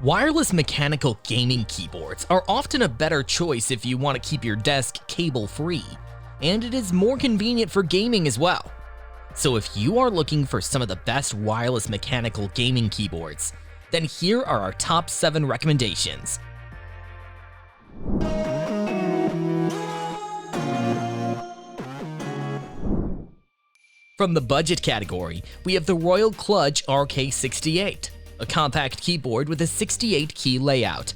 Wireless mechanical gaming keyboards are often a better choice if you want to keep your desk cable-free, and it is more convenient for gaming as well. So if you are looking for some of the best wireless mechanical gaming keyboards, then here are our top 7 recommendations. From the budget category, we have the Royal Kludge RK68, a compact keyboard with a 68-key layout.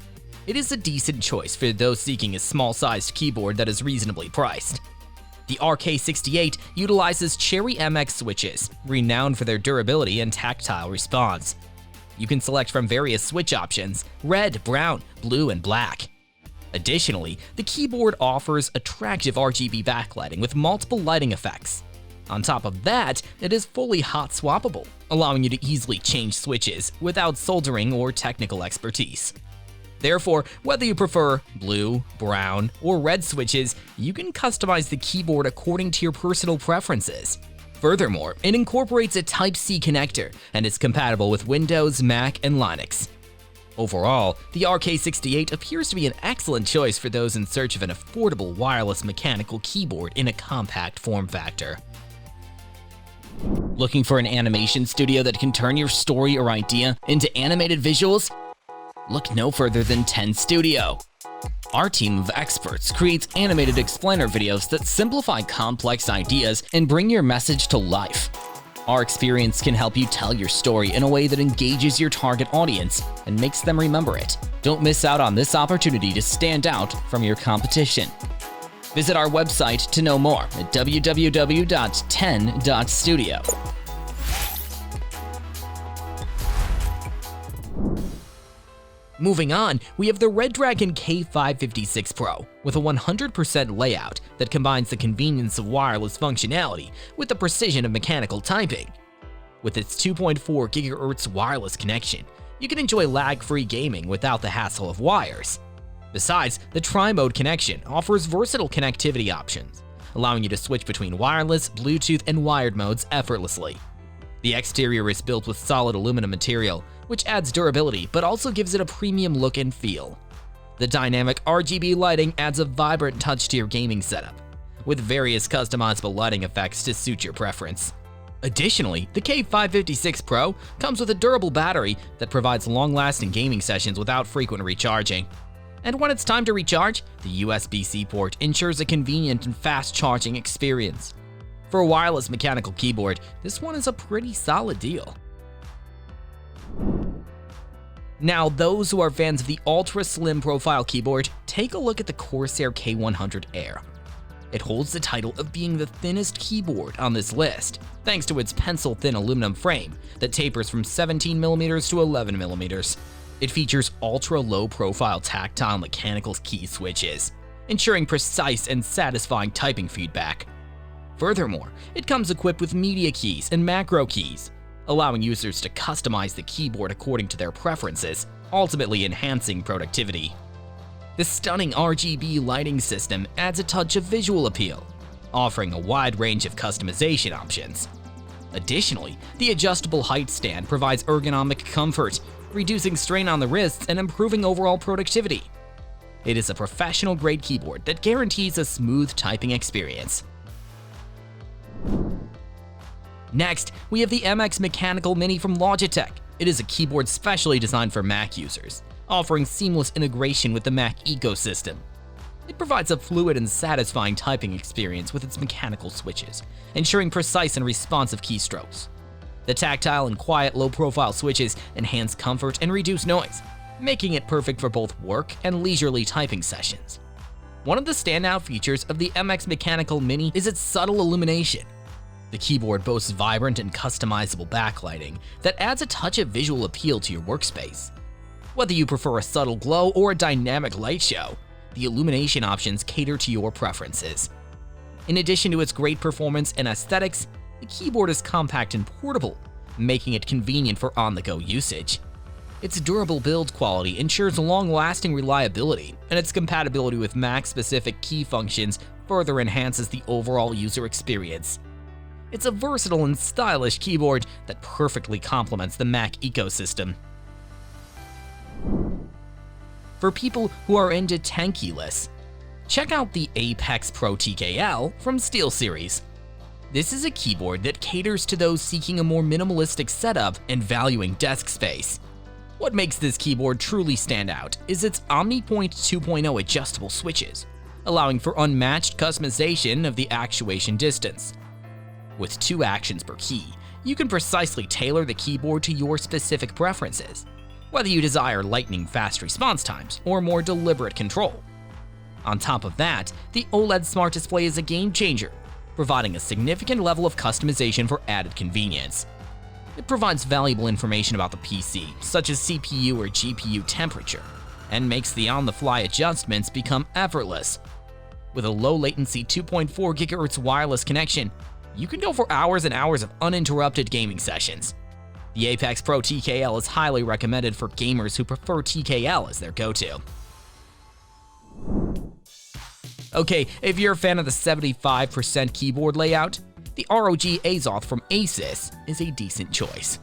It is a decent choice for those seeking a small-sized keyboard that is reasonably priced. The RK68 utilizes Cherry MX switches, renowned for their durability and tactile response. You can select from various switch options: red, brown, blue, and black. Additionally, the keyboard offers attractive RGB backlighting with multiple lighting effects. On top of that, it is fully hot swappable, allowing you to easily change switches without soldering or technical expertise. Therefore, whether you prefer blue, brown, or red switches, you can customize the keyboard according to your personal preferences. Furthermore, it incorporates a Type-C connector and is compatible with Windows, Mac, and Linux. Overall, the RK68 appears to be an excellent choice for those in search of an affordable wireless mechanical keyboard in a compact form factor. Looking for an animation studio that can turn your story or idea into animated visuals? Look no further than 10 Studio. Our team of experts creates animated explainer videos that simplify complex ideas and bring your message to life. Our experience can help you tell your story in a way that engages your target audience and makes them remember it. Don't miss out on this opportunity to stand out from your competition. Visit our website to know more at www.10.studio. Moving on, we have the Redragon K556 Pro with a 100% layout that combines the convenience of wireless functionality with the precision of mechanical typing. With its 2.4 GHz wireless connection, you can enjoy lag-free gaming without the hassle of wires. Besides, the tri-mode connection offers versatile connectivity options, allowing you to switch between wireless, Bluetooth, and wired modes effortlessly. The exterior is built with solid aluminum material, which adds durability but also gives it a premium look and feel. The dynamic RGB lighting adds a vibrant touch to your gaming setup, with various customizable lighting effects to suit your preference. Additionally, the K556 Pro comes with a durable battery that provides long-lasting gaming sessions without frequent recharging. And when it's time to recharge, the USB-C port ensures a convenient and fast charging experience. For a wireless mechanical keyboard, this one is a pretty solid deal. Now, those who are fans of the ultra-slim profile keyboard, take a look at the Corsair K100 Air. It holds the title of being the thinnest keyboard on this list, thanks to its pencil-thin aluminum frame that tapers from 17mm to 11mm. It features ultra-low profile tactile mechanical key switches, ensuring precise and satisfying typing feedback. Furthermore, it comes equipped with media keys and macro keys, allowing users to customize the keyboard according to their preferences, ultimately enhancing productivity. The stunning RGB lighting system adds a touch of visual appeal, offering a wide range of customization options. Additionally, the adjustable height stand provides ergonomic comfort, reducing strain on the wrists and improving overall productivity. It is a professional-grade keyboard that guarantees a smooth typing experience. Next, we have the MX Mechanical Mini from Logitech. It is a keyboard specially designed for Mac users, offering seamless integration with the Mac ecosystem. It provides a fluid and satisfying typing experience with its mechanical switches, ensuring precise and responsive keystrokes. The tactile and quiet low-profile switches enhance comfort and reduce noise, making it perfect for both work and leisurely typing sessions. One of the standout features of the MX Mechanical Mini is its subtle illumination. The keyboard boasts vibrant and customizable backlighting that adds a touch of visual appeal to your workspace. Whether you prefer a subtle glow or a dynamic light show, the illumination options cater to your preferences. In addition to its great performance and aesthetics, the keyboard is compact and portable, making it convenient for on-the-go usage. Its durable build quality ensures long-lasting reliability, and its compatibility with Mac-specific key functions further enhances the overall user experience. It's a versatile and stylish keyboard that perfectly complements the Mac ecosystem. for people who are into tech keyless. Check out the Apex Pro TKL from SteelSeries. This is a keyboard that caters to those seeking a more minimalistic setup and valuing desk space. What makes this keyboard truly stand out is its OMNIPOINT 2.0 adjustable switches, allowing for unmatched customization of the actuation distance. With 2 actions per key, you can precisely tailor the keyboard to your specific preferences, whether you desire lightning-fast response times or more deliberate control. On top of that, the OLED Smart Display is a game-changer, providing a significant level of customization for added convenience. It provides valuable information about the PC, such as CPU or GPU temperature, and makes the on-the-fly adjustments become effortless. With a low-latency 2.4 GHz wireless connection, you can go for hours and hours of uninterrupted gaming sessions. The Apex Pro TKL is highly recommended for gamers who prefer TKL as their go-to. Okay, if you're a fan of the 75% keyboard layout, the ROG Azoth from Asus is a decent choice.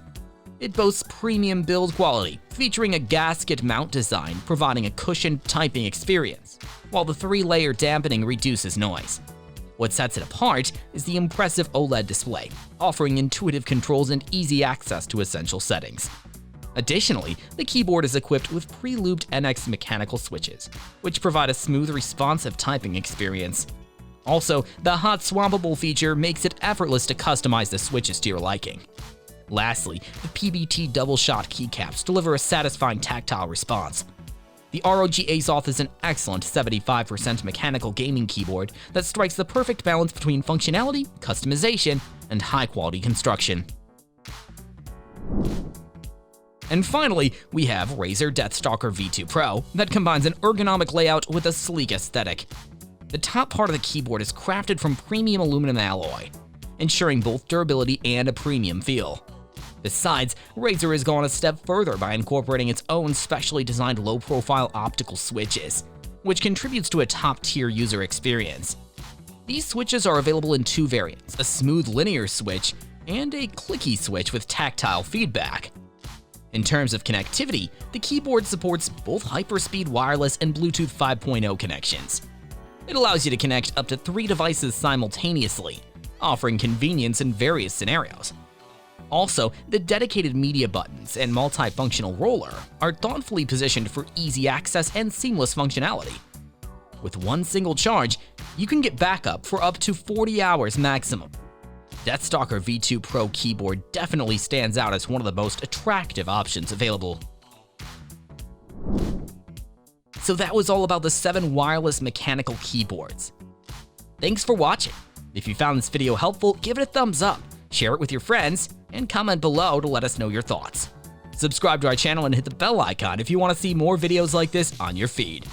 It boasts premium build quality, featuring a gasket mount design providing a cushioned typing experience, while the 3-layer dampening reduces noise. What sets it apart is the impressive OLED display, offering intuitive controls and easy access to essential settings. Additionally, the keyboard is equipped with pre-lubed NX mechanical switches, which provide a smooth, responsive typing experience. Also, the hot swappable feature makes it effortless to customize the switches to your liking. Lastly, the PBT double-shot keycaps deliver a satisfying tactile response. The ROG Azoth is an excellent 75% mechanical gaming keyboard that strikes the perfect balance between functionality, customization, and high-quality construction. And finally, we have Razer Deathstalker V2 Pro that combines an ergonomic layout with a sleek aesthetic. The top part of the keyboard is crafted from premium aluminum alloy, ensuring both durability and a premium feel. Besides, Razer has gone a step further by incorporating its own specially designed low-profile optical switches, which contributes to a top-tier user experience. These switches are available in 2 variants, a smooth linear switch and a clicky switch with tactile feedback. In terms of connectivity, the keyboard supports both hyperspeed wireless and Bluetooth 5.0 connections. It allows you to connect up to 3 devices simultaneously, offering convenience in various scenarios. Also, the dedicated media buttons and multifunctional roller are thoughtfully positioned for easy access and seamless functionality. With one single charge, you can get backup for up to 40 hours maximum. Deathstalker V2 Pro keyboard definitely stands out as one of the most attractive options available. So that was all about the 7 wireless mechanical keyboards. Thanks for watching. If you found this video helpful, give it a thumbs up, share it with your friends, and comment below to let us know your thoughts. Subscribe to our channel and hit the bell icon if you want to see more videos like this on your feed.